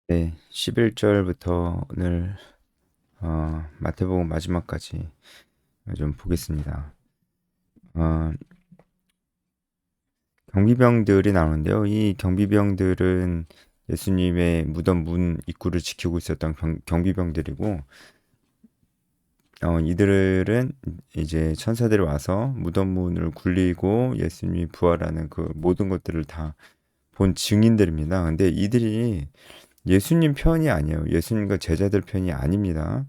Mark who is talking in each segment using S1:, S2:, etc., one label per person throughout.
S1: 네, 11절부터 오늘 마태복음 마지막까지 좀 보겠습니다. 어, 경비병들이 나오는데요. 이 경비병들은 예수님의 무덤 문 입구를 지키고 있었던 경비병들이고, 이들은 이제 천사들이 와서 무덤 문을 굴리고 예수님이 부활하는 그 모든 것들을 다 본 증인들입니다. 근데 이들이 예수님 편이 아니에요. 예수님과 제자들 편이 아닙니다.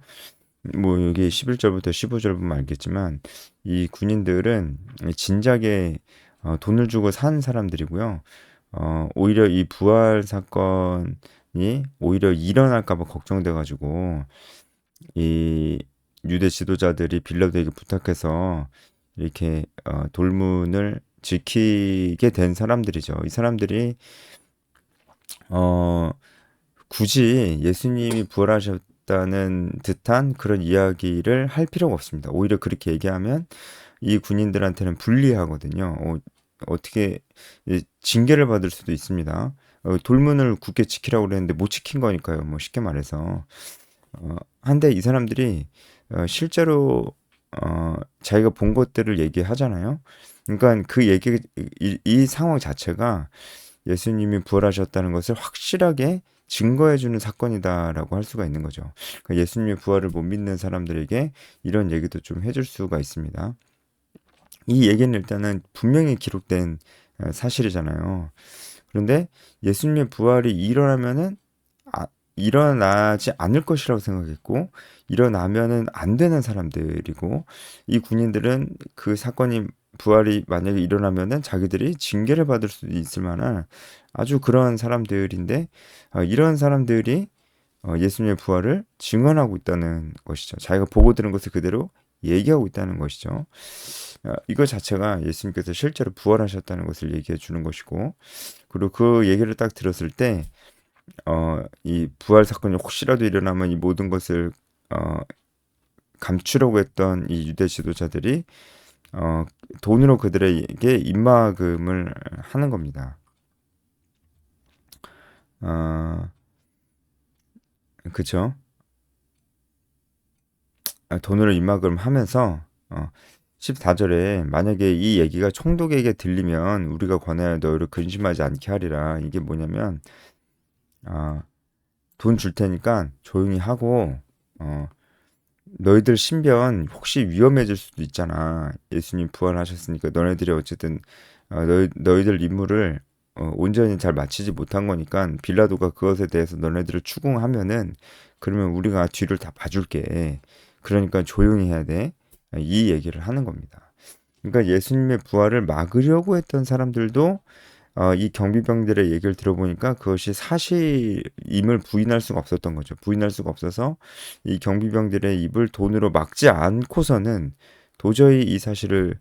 S1: 뭐 여기 11절부터 15절 보면 알겠지만 이 군인들은 진작에 돈을 주고 산 사람들이고요. 오히려 이 부활 사건이 오히려 일어날까 봐 걱정돼 가지고 이 유대 지도자들이 빌라도에게 부탁해서 이렇게 돌문을 지키게 된 사람들이죠. 이 사람들이 어 굳이 예수님이 부활하셨다는 듯한 그런 이야기를 할 필요가 없습니다. 오히려 그렇게 얘기하면 이 군인들한테는 불리하거든요. 어떻게 징계를 받을 수도 있습니다. 돌문을 굳게 지키라고 그랬는데 못 지킨 거니까요. 뭐 쉽게 말해서. 한데 이 사람들이 실제로 자기가 본 것들을 얘기하잖아요. 그러니까 그 얘기 이 상황 자체가 예수님이 부활하셨다는 것을 확실하게 증거해주는 사건이다라고 할 수가 있는 거죠. 그러니까 예수님의 부활을 못 믿는 사람들에게 이런 얘기도 좀 해줄 수가 있습니다. 이 얘기는 일단은 분명히 기록된 사실이잖아요. 그런데 예수님의 부활이 일어나면은 아, 일어나지 않을 것이라고 생각했고 일어나면은 안 되는 사람들이고 이 군인들은 그 사건이 부활이 만약에 일어나면은 자기들이 징계를 받을 수 있을 만한 아주 그러한 사람들인데 이런 사람들이 예수님의 부활을 증언하고 있다는 것이죠. 자기가 보고 들은 것을 그대로 얘기하고 있다는 것이죠. 이거 자체가 예수님께서 실제로 부활하셨다는 것을 얘기해 주는 것이고, 그리고 그 얘기를 딱 들었을 때, 이 부활 사건이 혹시라도 일어나면 이 모든 것을 어, 감추려고 했던 이 유대 지도자들이 어, 돈으로 그들에게 입막음을 하는 겁니다. 어, 그쵸? 돈으로 입막음을 하면서 14절에 만약에 이 얘기가 총독에게 들리면 우리가 권하여 너희를 근심하지 않게 하리라. 이게 뭐냐면 아, 돈 줄 테니까 조용히 하고 어, 너희들 신변 혹시 위험해질 수도 있잖아. 예수님 부활하셨으니까 너네들이 어쨌든 너희들 임무를 온전히 잘 마치지 못한 거니까 빌라도가 그것에 대해서 너네들을 추궁하면은 그러면 우리가 뒤를 다 봐줄게. 그러니까 조용히 해야 돼. 이 얘기를 하는 겁니다. 그러니까 예수님의 부활을 막으려고 했던 사람들도 이 경비병들의 얘기를 들어보니까 그것이 사실임을 부인할 수가 없었던 거죠. 부인할 수가 없어서 이 경비병들의 입을 돈으로 막지 않고서는 도저히 이 사실을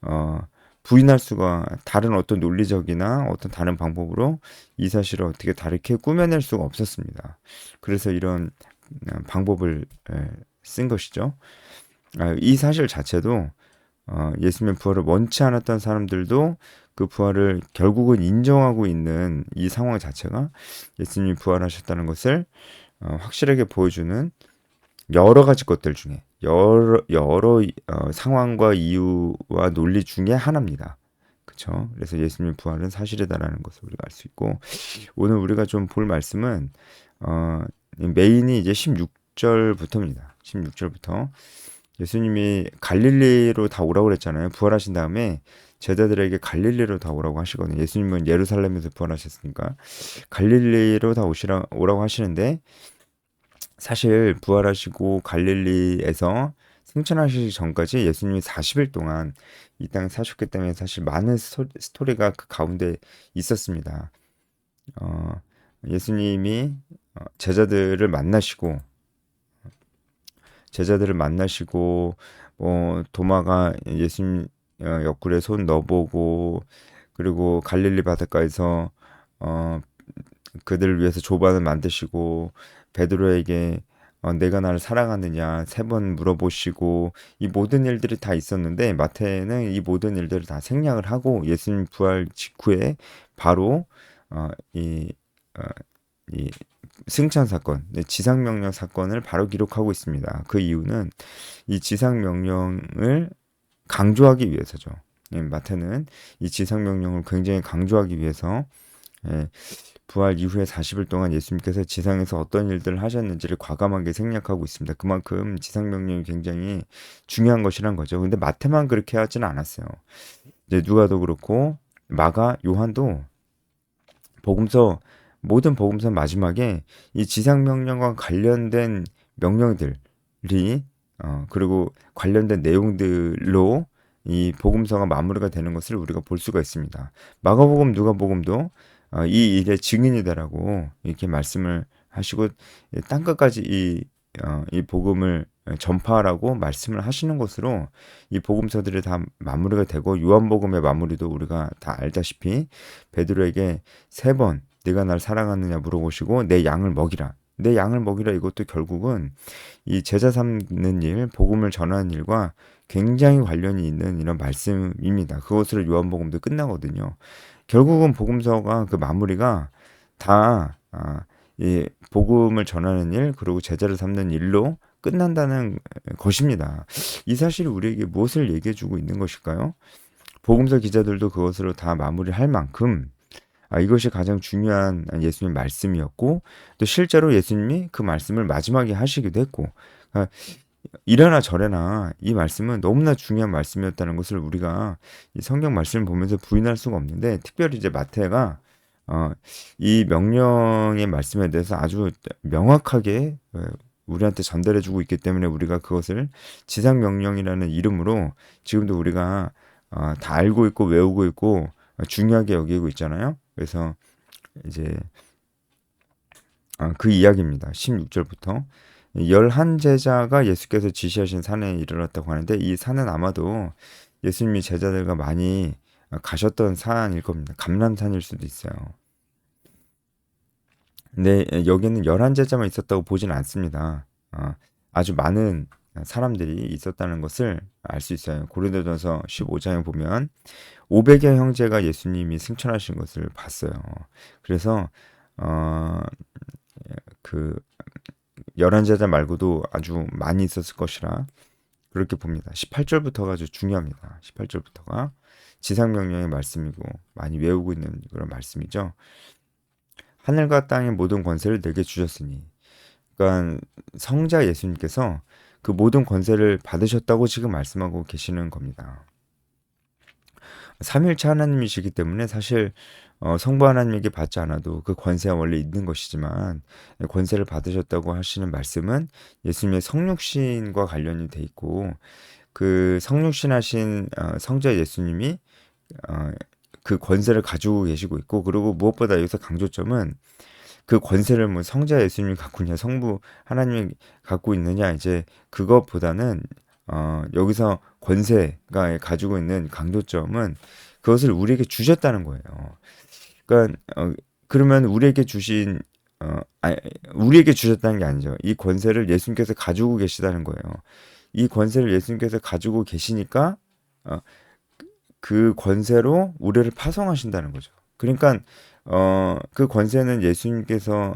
S1: 어, 부인할 수가 다른 어떤 논리적이나 어떤 다른 방법으로 이 사실을 어떻게 다르게 꾸며낼 수가 없었습니다. 그래서 이런 방법을 쓴 것이죠. 이 사실 자체도 예수님의 부활을 원치 않았던 사람들도 그 부활을 결국은 인정하고 있는 이 상황 자체가 예수님이 부활하셨다는 것을 확실하게 보여주는 여러 가지 것들 중에 여러 상황과 이유와 논리 중에 하나입니다. 그렇죠? 그래서 예수님의 부활은 사실이다라는 것을 우리가 알 수 있고 오늘 우리가 좀 볼 말씀은 어, 메인이 이제 16절부터입니다. 16절부터 예수님이 갈릴리로 다 오라고 그랬잖아요. 부활하신 다음에 제자들에게 갈릴리로 다 오라고 하시거든요. 예수님은 예루살렘에서 부활하셨으니까 갈릴리로 다 오라고 하시는데 사실 부활하시고 갈릴리에서 승천하시기 전까지 예수님이 40일 동안 이 땅에 사셨기 때문에 사실 많은 스토리가 그 가운데 있었습니다. 어, 예수님이 제자들을 만나시고 도마가 예수님 옆구리에 손 넣어보고 그리고 갈릴리 바닷가에서 어, 그들을 위해서 조반을 만드시고 베드로에게 내가 나를 사랑하느냐 3번 물어보시고 이 모든 일들이 다 있었는데 마태는 이 모든 일들을 다 생략을 하고 예수님 부활 직후에 바로 어, 이, 어, 이 승천 사건, 네, 지상명령 사건을 바로 기록하고 있습니다. 그 이유는 이 지상명령을 강조하기 위해서죠. 예, 마태는 이 지상명령을 굉장히 강조하기 위해서 예, 부활 이후에 40일 동안 예수님께서 지상에서 어떤 일들을 하셨는지를 과감하게 생략하고 있습니다. 그만큼 지상명령이 굉장히 중요한 것이란 거죠. 근데 마태만 그렇게 하지는 않았어요. 이제 누가도 그렇고 마가, 요한도 복음서 모든 복음서 마지막에 이 지상명령과 관련된 명령들이 그리고 관련된 내용들로 이 복음서가 마무리가 되는 것을 우리가 볼 수가 있습니다. 마가복음, 누가복음도 이 일의 증인이다라고 이렇게 말씀을 하시고 땅끝까지 이 복음을 전파하라고 말씀을 하시는 것으로 이 복음서들이 다 마무리가 되고 요한복음의 마무리도 우리가 다 알다시피 베드로에게 3번 네가 날 사랑하느냐 물어보시고 내 양을 먹이라. 내 양을 먹이라 이것도 결국은 이 제자 삼는 일, 복음을 전하는 일과 굉장히 관련이 있는 이런 말씀입니다. 그것으로 요한복음도 끝나거든요. 결국은 복음서가 그 마무리가 다 이 복음을 전하는 일 그리고 제자를 삼는 일로 끝난다는 것입니다. 이 사실이 우리에게 무엇을 얘기해 주고 있는 것일까요? 복음서 기자들도 그것으로 다 마무리할 만큼 이것이 가장 중요한 예수님 말씀이었고 또 실제로 예수님이 그 말씀을 마지막에 하시기도 했고 이래나 저래나 이 말씀은 너무나 중요한 말씀이었다는 것을 우리가 이 성경 말씀을 보면서 부인할 수가 없는데 특별히 이제 마태가 이 명령의 말씀에 대해서 아주 명확하게 우리한테 전달해주고 있기 때문에 우리가 그것을 지상명령이라는 이름으로 지금도 우리가 다 알고 있고 외우고 있고 중요하게 여기고 있잖아요. 그래서 이제 그 이야기입니다. 16절부터 11제자가 예수께서 지시하신 산에 이르렀다고 하는데 이 산은 아마도 예수님이 제자들과 많이 가셨던 산일 겁니다. 감람산일 수도 있어요. 근데 여기는 11제자만 있었다고 보진 않습니다. 아주 많은 사람들이 있었다는 것을 알 수 있어요. 고린도전서 15장에 보면 500여 형제가 예수님이 승천하신 것을 봤어요. 그래서 그 11제자 말고도 아주 많이 있었을 것이라 그렇게 봅니다. 18절부터가 아주 중요합니다. 18절부터가 지상명령의 말씀이고 많이 외우고 있는 그런 말씀이죠. 하늘과 땅의 모든 권세를 내게 주셨으니 그러니까 성자 예수님께서 그 모든 권세를 받으셨다고 지금 말씀하고 계시는 겁니다. 삼일체 하나님이시기 때문에 사실 성부 하나님에게 받지 않아도 그 권세가 원래 있는 것이지만 권세를 받으셨다고 하시는 말씀은 예수님의 성육신과 관련이 돼 있고 그 성육신하신 성자 예수님이 그 권세를 가지고 계시고 있고 그리고 무엇보다 여기서 강조점은 그 권세를 뭐 성자 예수님이 갖고 있냐 성부 하나님이 갖고 있느냐 이제 그것보다는 여기서 권세가 가지고 있는 강조점은 그것을 우리에게 주셨다는 거예요. 그러니까 그러면 우리에게 주신 우리에게 주셨다는 게 아니죠. 이 권세를 예수님께서 가지고 계시다는 거예요. 이 권세를 예수님께서 가지고 계시니까 그 권세로 우리를 파송하신다는 거죠. 그러니까 그 권세는 예수님께서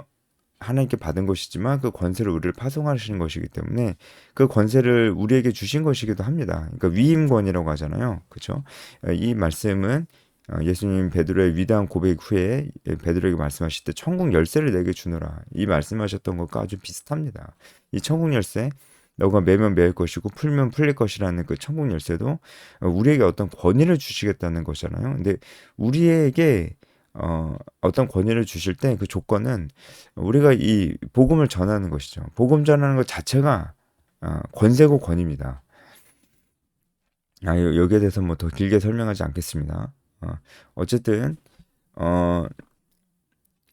S1: 하나님께 받은 것이지만 그 권세를 우리를 파송하시는 것이기 때문에 그 권세를 우리에게 주신 것이기도 합니다. 그러니까 위임권이라고 하잖아요. 그렇죠? 이 말씀은 예수님 베드로의 위대한 고백 후에 베드로에게 말씀하실 때 천국 열쇠를 내게 주노라 이 말씀하셨던 것과 아주 비슷합니다. 이 천국 열쇠 너가 매면 매일 것이고 풀면 풀릴 것이라는 그 천국 열쇠도 우리에게 어떤 권위를 주시겠다는 것이잖아요. 근데 우리에게 어떤 권위를 주실 때 그 조건은 우리가 이 복음을 전하는 것이죠. 복음 전하는 것 자체가 권세고 권위입니다. 여기에 대해서 뭐 더 길게 설명하지 않겠습니다. 어쨌든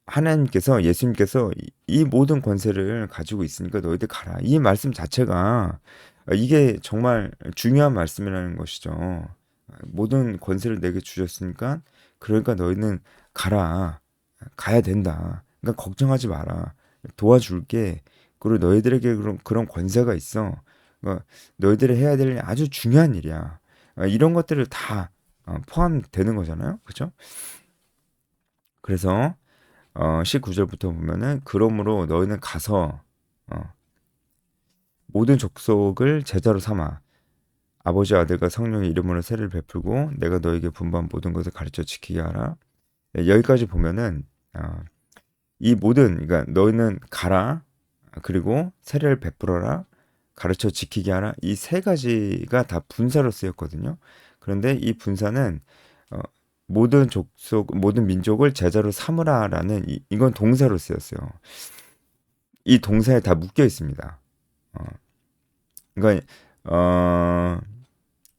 S1: 하나님께서 예수님께서 이 모든 권세를 가지고 있으니까 너희들 가라. 이 말씀 자체가 이게 정말 중요한 말씀이라는 것이죠. 모든 권세를 내게 주셨으니까 그러니까 너희는 가라. 가야 된다. 그러니까 걱정하지 마라. 도와줄게. 그리고 너희들에게 그런 권세가 있어. 그러니까 너희들이 해야 될 아주 중요한 일이야. 이런 것들을 다 포함되는 거잖아요. 그렇죠? 그래서 19절부터 보면은 그러므로 너희는 가서 모든 족속을 제자로 삼아 아버지 아들과 성령의 이름으로 세례를 베풀고 내가 너에게 분부한 모든 것을 가르쳐 지키게 하라. 네, 여기까지 보면은 이 모든 그러니까 너희는 가라 그리고 세례를 베풀어라 가르쳐 지키게 하라 이 세 가지가 다 분사로 쓰였거든요. 그런데 이 분사는 모든 족속 모든 민족을 제자로 삼으라라는 이건 동사로 쓰였어요. 이 동사에 다 묶여 있습니다. 어, 그러니까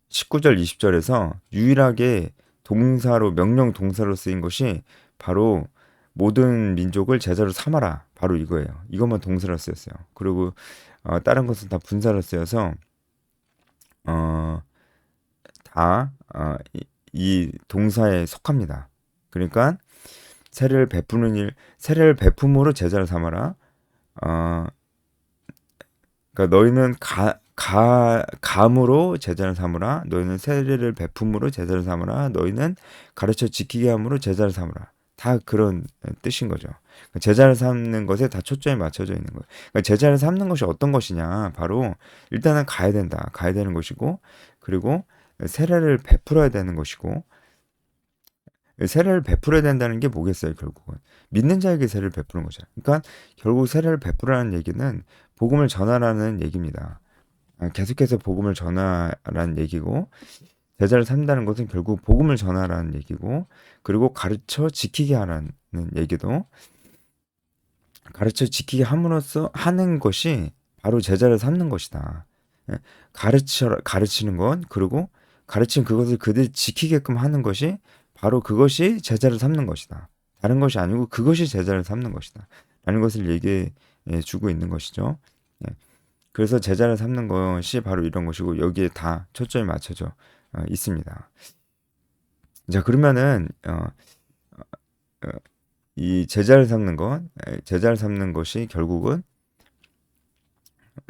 S1: 19절 20절에서 유일하게 동사로 명령 동사로 쓰인 것이 바로 모든 민족을 제자로 삼아라 바로 이거예요. 이것만 동사로 쓰였어요. 그리고 다른 것은 다 분사로 쓰여서 어, 이 동사에 속합니다. 그러니까 세례를 베품으로 제자를 삼아라. 어, 그러니까 너희는 감으로 제자를 삼으라. 너희는 세례를 베품으로 제자를 삼으라. 너희는 가르쳐 지키게 함으로 제자를 삼으라. 다 그런 뜻인 거죠. 그러니까 제자를 삼는 것에 다 초점이 맞춰져 있는 거예요. 그러니까 제자를 삼는 것이 어떤 것이냐? 바로 일단은 가야 된다. 가야 되는 것이고, 그리고 세례를 베풀어야 되는 것이고, 세례를 베풀어야 된다는 게 뭐겠어요, 결국은. 믿는 자에게 세례를 베푸는 거죠. 그러니까 결국 세례를 베풀라는 얘기는 복음을 전하라는 얘기입니다. 계속해서 복음을 전하라는 얘기고, 제자를 삼다는 것은 결국 복음을 전하라는 얘기고, 그리고 가르쳐 지키게 하라는 얘기도 가르쳐 지키게 함으로써 하는 것이 바로 제자를 삼는 것이다. 예, 가르치는 것, 그리고 가르친 그것을 그들이 지키게끔 하는 것이 바로 그것이 제자를 삼는 것이다. 다른 것이 아니고 그것이 제자를 삼는 것이다. 라는 것을 얘기해 주고 있는 것이죠. 예, 그래서 제자를 삼는 것이 바로 이런 것이고 여기에 다 초점이 맞춰져 있습니다. 자, 그러면은 이 제자를 삼는 것이 결국은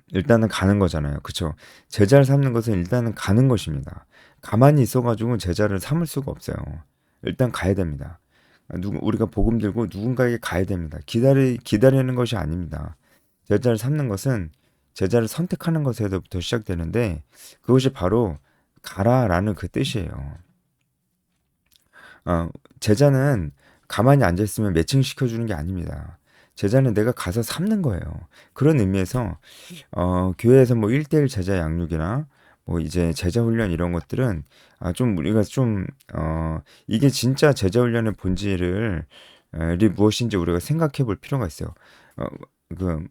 S1: 일단은 가는 거잖아요. 그쵸? 제자를 삼는 것은 일단은 가는 것입니다. 가만히 있어가지고 제자를 삼을 수가 없어요. 일단 가야 됩니다. 우리가 복음 들고 누군가에게 가야 됩니다. 기다리는 것이 아닙니다. 제자를 삼는 것은 제자를 선택하는 것에서부터 시작되는데 그것이 바로 가라라는 그 뜻이에요. 제자는 가만히 앉아있으면 매칭시켜주는 게 아닙니다. 제자는 내가 가서 삼는 거예요. 그런 의미에서 교회에서 뭐 1대1 제자 양육이나 뭐 이제 제자 훈련 이런 것들은 좀 우리가 좀 이게 진짜 제자 훈련의 본질을 무엇인지 우리가 생각해 볼 필요가 있어요. 어, 그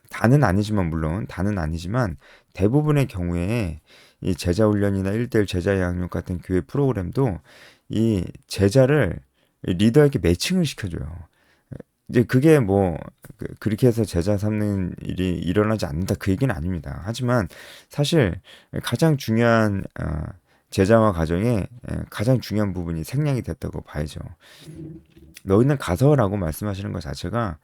S1: 다는 아니지만 대부분의 경우에 이 제자 훈련이나 1대1 제자 양육 같은 교회 프로그램도 이 제자를 리더에게 매칭을 시켜줘요. 이제 그게 뭐 그렇게 해서 제자 삼는 일이 일어나지 않는다 그 얘기는 아닙니다. 하지만 사실 가장 중요한 제자와 가정의 가장 중요한 부분이 생략이 됐다고 봐야죠. 너희는 가서라고 말씀하시는 것 자체가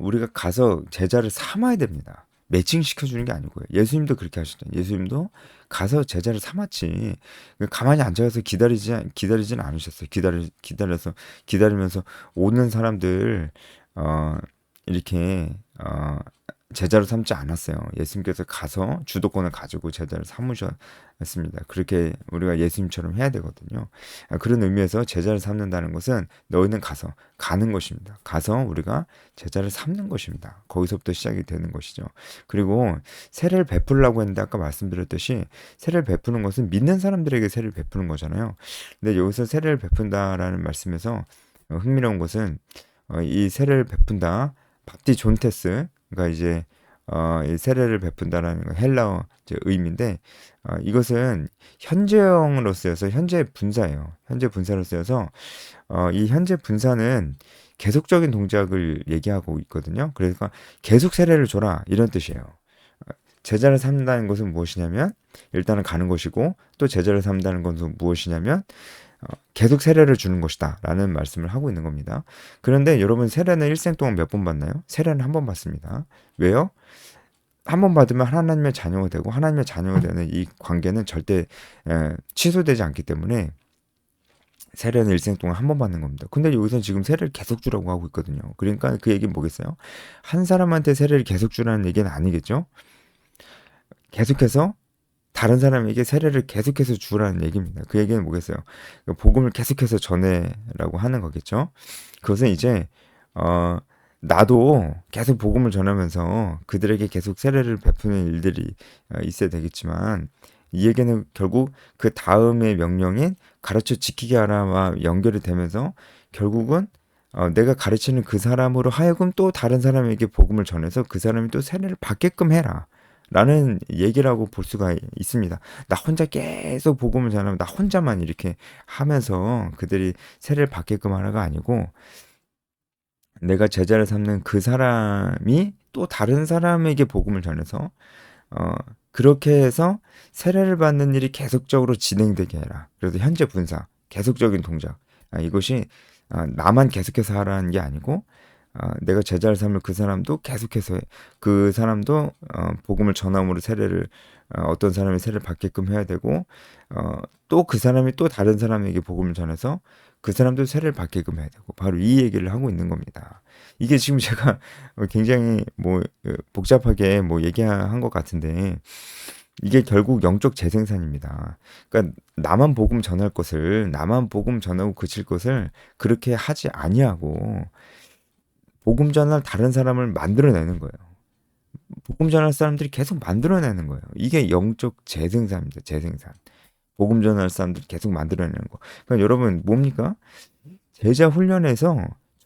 S1: 우리가 가서 제자를 삼아야 됩니다. 매칭 시켜주는 게 아니고요. 예수님도 그렇게 하셨잖아요. 예수님도 가서 제자를 삼았지. 가만히 앉아서 기다리진 않으셨어요. 기다리면서 오는 사람들, 이렇게, 제자로 삼지 않았어요. 예수님께서 가서 주도권을 가지고 제자를 삼으셨습니다. 그렇게 우리가 예수님처럼 해야 되거든요. 그런 의미에서 제자를 삼는다는 것은 너희는 가는 것입니다. 가서 우리가 제자를 삼는 것입니다. 거기서부터 시작이 되는 것이죠. 그리고 세례를 베풀라고 했는데 아까 말씀드렸듯이 세례를 베푸는 것은 믿는 사람들에게 세례를 베푸는 거잖아요. 근데 여기서 세례를 베푼다라는 말씀에서 흥미로운 것은 이 세례를 베푼다 밥디 존테스 그러니까 이제 이 세례를 베푼다라는 거 헬라어 이제 의미인데 이것은 현재형으로 쓰여서 현재 분사예요. 현재 분사로 쓰여서 이 현재 분사는 계속적인 동작을 얘기하고 있거든요. 그러니까 계속 세례를 줘라 이런 뜻이에요. 제자를 삼는다는 것은 무엇이냐면 일단은 가는 것이고 또 제자를 삼는다는 것은 무엇이냐면 계속 세례를 주는 것이다 라는 말씀을 하고 있는 겁니다. 그런데 여러분 세례는 일생 동안 몇 번 받나요? 세례는 한 번 받습니다. 왜요? 한 번 받으면 하나님의 자녀가 되고 하나님의 자녀가 되는 이 관계는 절대 취소되지 않기 때문에 세례는 일생 동안 한 번 받는 겁니다. 근데 여기서 지금 세례를 계속 주라고 하고 있거든요. 그러니까 그 얘기는 뭐겠어요? 한 사람한테 세례를 계속 주라는 얘기는 아니겠죠? 계속해서 다른 사람에게 세례를 계속해서 주라는 얘기입니다. 그 얘기는 뭐겠어요? 복음을 계속해서 전해라고 하는 거겠죠? 그것은 이제 어, 나도 계속 복음을 전하면서 그들에게 계속 세례를 베푸는 일들이 있어야 되겠지만 이 얘기는 결국 그 다음의 명령인 가르쳐 지키게 하라와 연결이 되면서 결국은 내가 가르치는 그 사람으로 하여금 또 다른 사람에게 복음을 전해서 그 사람이 또 세례를 받게끔 해라. 라는 얘기라고 볼 수가 있습니다. 나 혼자 계속 복음을 전하면 나 혼자만 이렇게 하면서 그들이 세례를 받게끔 하라가 아니고 내가 제자를 삼는 그 사람이 또 다른 사람에게 복음을 전해서 어, 그렇게 해서 세례를 받는 일이 계속적으로 진행되게 해라. 그래서 현재 분사, 계속적인 동작. 이것이 나만 계속해서 하라는 게 아니고 내가 제자를 삼을 그 사람도 계속해서 그 사람도 복음을 전함으로 세례를 어떤 사람이 세례를 받게끔 해야 되고 또 그 사람이 또 다른 사람에게 복음을 전해서 그 사람도 세례를 받게끔 해야 되고 바로 이 얘기를 하고 있는 겁니다. 이게 지금 제가 굉장히 뭐 복잡하게 뭐 얘기한 것 같은데 이게 결국 영적 재생산입니다. 그러니까 나만 복음 전할 것을 나만 복음 전하고 그칠 것을 그렇게 하지 아니하고 복음 전할 다른 사람을 만들어내는 거예요. 복음 전할 사람들이 계속 만들어내는 거예요. 이게 영적 재생산입니다. 재생산. 복음 전할 사람들이 계속 만들어내는 거. 그러니까 여러분 뭡니까? 제자 훈련에서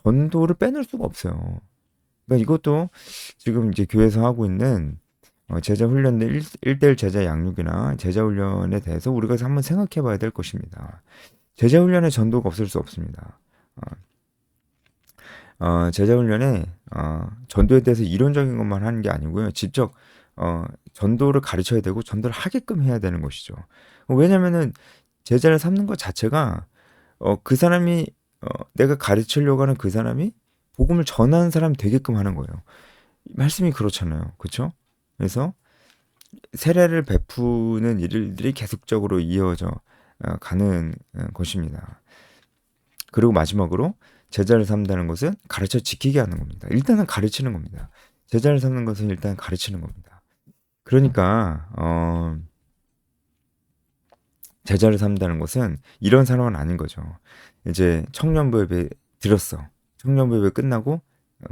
S1: 전도를 빼놓을 수가 없어요. 그러니까 이것도 지금 이제 교회에서 하고 있는 제자 훈련의 1대1 제자 양육이나 제자 훈련에 대해서 우리가 한번 생각해 봐야 될 것입니다. 제자 훈련에 전도가 없을 수 없습니다. 제자 훈련에 전도에 대해서 이론적인 것만 하는 게 아니고요. 직접 전도를 가르쳐야 되고 전도를 하게끔 해야 되는 것이죠. 왜냐면은 제자를 삼는 것 자체가 그 사람이 내가 가르치려고 하는 그 사람이 복음을 전하는 사람이 되게끔 하는 거예요. 말씀이 그렇잖아요. 그렇죠? 그래서 세례를 베푸는 일들이 계속적으로 이어져 가는 것입니다. 그리고 마지막으로 제자를 삼다는 것은 가르쳐 지키게 하는 겁니다. 일단은 가르치는 겁니다. 제자를 삼는 것은 일단 가르치는 겁니다. 그러니까 제자를 삼다는 것은 이런 사람은 아닌 거죠. 이제 청년부협에 들었어. 청년부협이 끝나고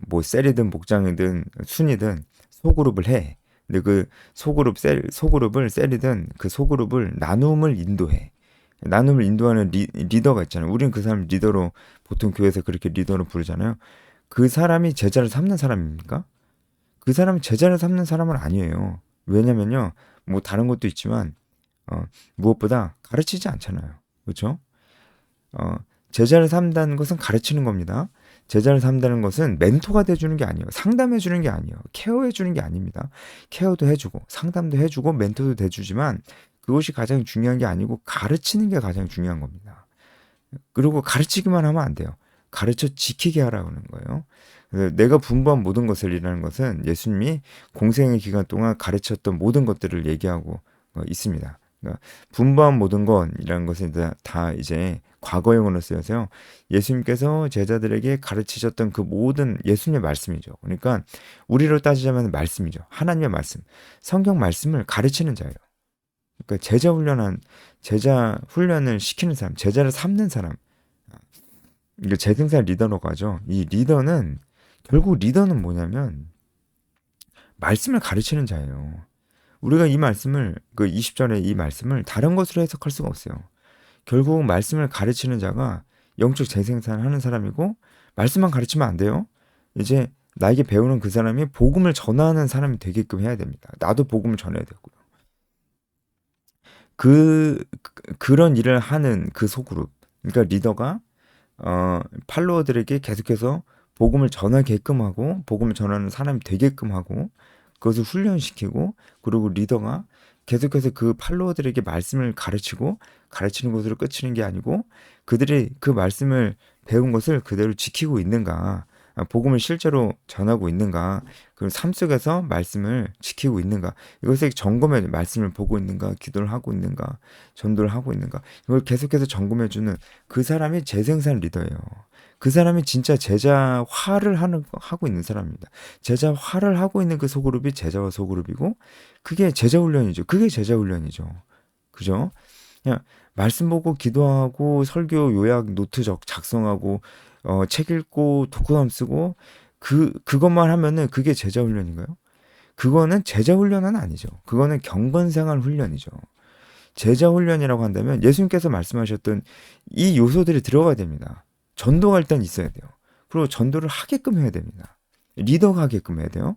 S1: 뭐 셀이든 목장이든 순이든 소그룹을 해. 근데 그 소그룹을 셀이든 그 소그룹을 나눔을 인도해. 나눔을 인도하는 리더가 있잖아요. 우리는 그 사람 리더로 보통 교회에서 그렇게 리더로 부르잖아요. 그 사람이 제자를 삼는 사람입니까? 그 사람이 제자를 삼는 사람은 아니에요. 왜냐면요. 뭐 다른 것도 있지만 무엇보다 가르치지 않잖아요. 그렇죠? 어, 제자를 삼다는 것은 가르치는 겁니다. 제자를 삼다는 것은 멘토가 돼주는 게 아니에요. 상담해주는 게 아니에요. 케어해주는 게 아닙니다. 케어도 해주고 상담도 해주고 멘토도 돼주지만 그것이 가장 중요한 게 아니고 가르치는 게 가장 중요한 겁니다. 그리고 가르치기만 하면 안 돼요. 가르쳐 지키게 하라는 거예요. 내가 분부한 모든 것을 이라는 것은 예수님이 공생의 기간 동안 가르쳤던 모든 것들을 얘기하고 있습니다. 그러니까 분부한 모든 것이라는 것은 다 이제 과거형으로 쓰여서요. 예수님께서 제자들에게 가르치셨던 그 모든 예수님의 말씀이죠. 그러니까 우리로 따지자면 말씀이죠. 하나님의 말씀. 성경 말씀을 가르치는 자예요. 그러니까 제자 훈련을 시키는 사람, 제자를 삼는 사람. 이게 재생산 리더라고 하죠. 이 리더는 결국 리더는 뭐냐면 말씀을 가르치는 자예요. 우리가 이 말씀을 그 20절의 이 말씀을 다른 것으로 해석할 수가 없어요. 결국 말씀을 가르치는 자가 영적 재생산을 하는 사람이고 말씀만 가르치면 안 돼요. 이제 나에게 배우는 그 사람이 복음을 전하는 사람이 되게끔 해야 됩니다. 나도 복음을 전해야 되고요. 그런 일을 하는 그 소그룹, 그러니까 리더가 팔로워들에게 계속해서 복음을 전하게끔 하고 복음을 전하는 사람이 되게끔 하고 그것을 훈련시키고 그리고 리더가 계속해서 그 팔로워들에게 말씀을 가르치고 가르치는 것으로 끝이는 게 아니고 그들이 그 말씀을 배운 것을 그대로 지키고 있는가 복음을 실제로 전하고 있는가, 그 삶 속에서 말씀을 지키고 있는가, 이것을 점검해, 말씀을 보고 있는가, 기도를 하고 있는가, 전도를 하고 있는가, 이걸 계속해서 점검해주는 그 사람이 재생산 리더예요. 그 사람이 진짜 제자화를 하고 있는 사람입니다. 제자화를 하고 있는 그 소그룹이 제자화 소그룹이고, 그게 제자훈련이죠. 그게 제자훈련이죠. 그죠? 그냥 말씀 보고 기도하고 설교 요약 노트 작성하고 책 읽고 독후감 쓰고 그것만 하면은 그게 제자 훈련인가요? 그거는 제자 훈련은 아니죠. 그거는 경건생활 훈련이죠. 제자 훈련이라고 한다면 예수님께서 말씀하셨던 이 요소들이 들어가야 됩니다. 전도가 일단 있어야 돼요. 그리고 전도를 하게끔 해야 됩니다. 리더가 하게끔 해야 돼요.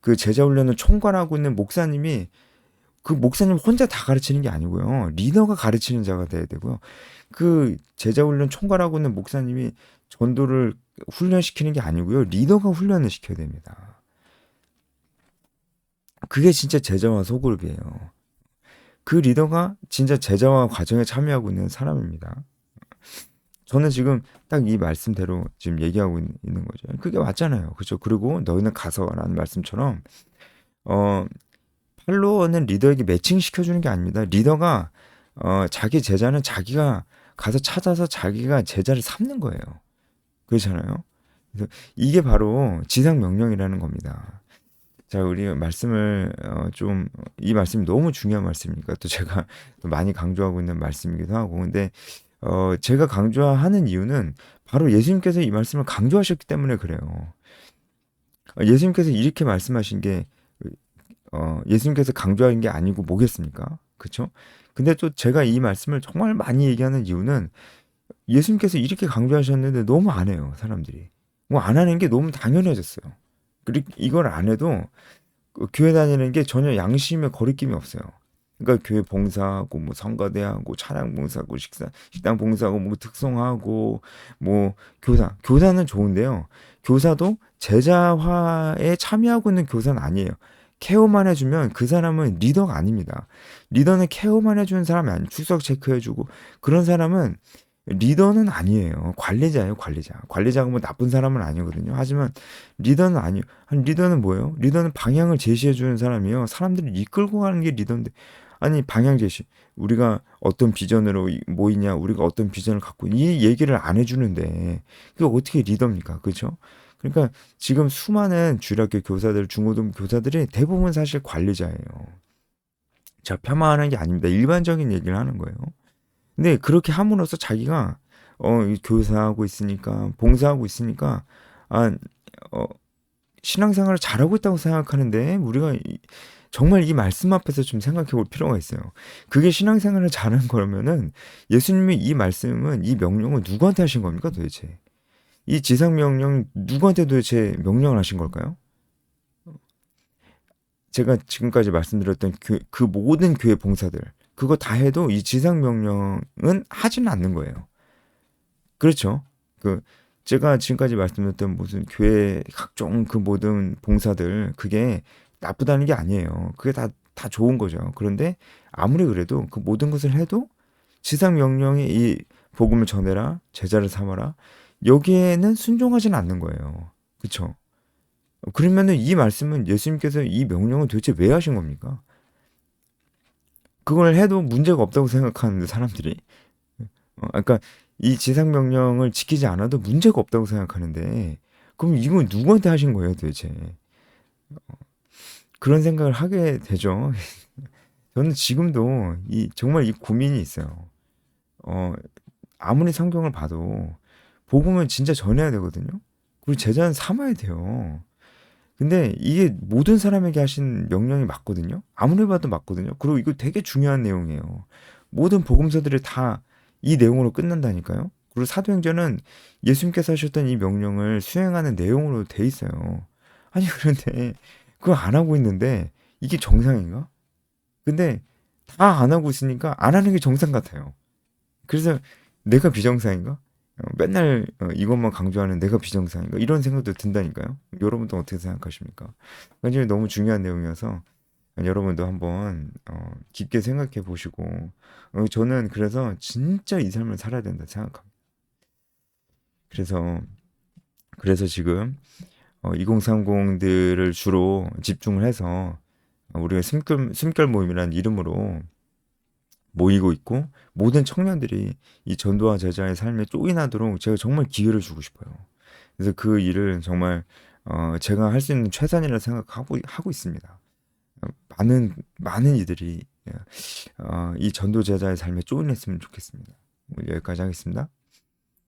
S1: 그 제자 훈련을 총괄하고 있는 목사님이 그 목사님 혼자 다 가르치는 게 아니고요. 리더가 가르치는 자가 돼야 되고요. 그 제자 훈련 총괄하고 있는 목사님이 전도를 훈련시키는 게 아니고요. 리더가 훈련을 시켜야 됩니다. 그게 진짜 제자와 소그룹이에요. 그 리더가 진짜 제자와 과정에 참여하고 있는 사람입니다. 저는 지금 딱 이 말씀대로 지금 얘기하고 있는 거죠. 그게 맞잖아요. 그렇죠? 그리고 너희는 가서라는 말씀처럼 어 팔로워는 리더에게 매칭시켜주는 게 아닙니다. 리더가 자기 제자는 자기가 가서 찾아서 자기가 제자를 삼는 거예요. 그렇잖아요. 그래서 이게 바로 지상 명령이라는 겁니다. 자, 우리 말씀을 좀 이 말씀이 너무 중요한 말씀이니까 또 제가 또 많이 강조하고 있는 말씀이기도 하고 근데 제가 강조하는 이유는 바로 예수님께서 이 말씀을 강조하셨기 때문에 그래요. 예수님께서 이렇게 말씀하신 게 예수님께서 강조한 게 아니고 뭐겠습니까? 그렇죠? 근데 또 제가 이 말씀을 정말 많이 얘기하는 이유는 예수님께서 이렇게 강조하셨는데 너무 안 해요, 사람들이. 뭐 안 하는 게 너무 당연해졌어요. 그리고 이걸 안 해도 교회 다니는 게 전혀 양심의 거리낌이 없어요. 그러니까 교회 봉사하고 뭐 성가대하고 찬양 봉사하고 식당 봉사하고 뭐 특송하고 뭐 교사는 좋은데요. 교사도 제자화에 참여하고 있는 교사는 아니에요. 케어만 해주면 그 사람은 리더가 아닙니다. 리더는 케어만 해주는 사람이 아니에요. 출석 체크해주고 그런 사람은 리더는 아니에요. 관리자예요, 관리자. 관리자가 뭐 나쁜 사람은 아니거든요. 하지만 리더는 아니에요. 아니, 리더는 뭐예요? 리더는 방향을 제시해주는 사람이에요. 사람들을 이끌고 가는 게 리더인데. 아니, 방향 제시. 우리가 어떤 비전으로 모이냐, 우리가 어떤 비전을 갖고 이 얘기를 안 해주는데, 그게 어떻게 리더입니까? 그죠? 그러니까 지금 수많은 주일학교 교사들, 중고등 교사들이 대부분 사실 관리자예요. 제가 폄하하는 게 아닙니다. 일반적인 얘기를 하는 거예요. 근데 그렇게 함으로써 자기가 교사하고 있으니까 봉사하고 있으니까 아, 어, 신앙생활을 잘하고 있다고 생각하는데 우리가 정말 이 말씀 앞에서 좀 생각해 볼 필요가 있어요. 그게 신앙생활을 잘하는 거라면은 예수님이 이 말씀은 이 명령을 누구한테 하신 겁니까 도대체? 이 지상 명령 누구한테 도대체 명령을 하신 걸까요? 제가 지금까지 말씀드렸던 그 모든 교회 봉사들 그거 다 해도 이 지상 명령은 하지는 않는 거예요. 그렇죠? 그 제가 지금까지 말씀드렸던 무슨 교회 각종 그 모든 봉사들 그게 나쁘다는 게 아니에요. 그게 다 좋은 거죠. 그런데 아무리 그래도 그 모든 것을 해도 지상 명령이 이 복음을 전해라, 제자를 삼아라 여기에는 순종하지는 않는 거예요. 그렇죠? 그러면은 이 말씀은 예수님께서 이 명령을 도대체 왜 하신 겁니까? 그걸 해도 문제가 없다고 생각하는데 사람들이 그러니까 이 지상 명령을 지키지 않아도 문제가 없다고 생각하는데 그럼 이건 누구한테 하신 거예요 도대체? 그런 생각을 하게 되죠. 저는 지금도 정말 이 고민이 있어요. 어, 아무리 성경을 봐도 복음은 진짜 전해야 되거든요. 그리고 제자는 삼아야 돼요. 근데 이게 모든 사람에게 하신 명령이 맞거든요. 아무리 봐도 맞거든요. 그리고 이거 되게 중요한 내용이에요. 모든 복음서들이 다 이 내용으로 끝난다니까요. 그리고 사도행전은 예수님께서 하셨던 이 명령을 수행하는 내용으로 돼 있어요. 아니 그런데 그거 안 하고 있는데 이게 정상인가? 근데 다 안 하고 있으니까 안 하는 게 정상 같아요. 그래서 내가 비정상인가? 맨날 이것만 강조하는 내가 비정상인가? 이런 생각도 든다니까요. 여러분도 어떻게 생각하십니까? 굉장히 너무 중요한 내용이어서 여러분도 한번 깊게 생각해 보시고 저는 그래서 진짜 이 삶을 살아야 된다 생각합니다. 그래서 그래서 지금 2030들을 주로 집중을 해서 우리가 숨결 모임이라는 이름으로 모이고 있고, 모든 청년들이 이 전도와 제자의 삶에 쪼인하도록 제가 정말 기회를 주고 싶어요. 그래서 그 일을 정말 제가 할 수 있는 최선이라 생각하고 하고 있습니다. 많은 이들이 이 전도 제자의 삶에 쪼인했으면 좋겠습니다. 오늘 여기까지 하겠습니다.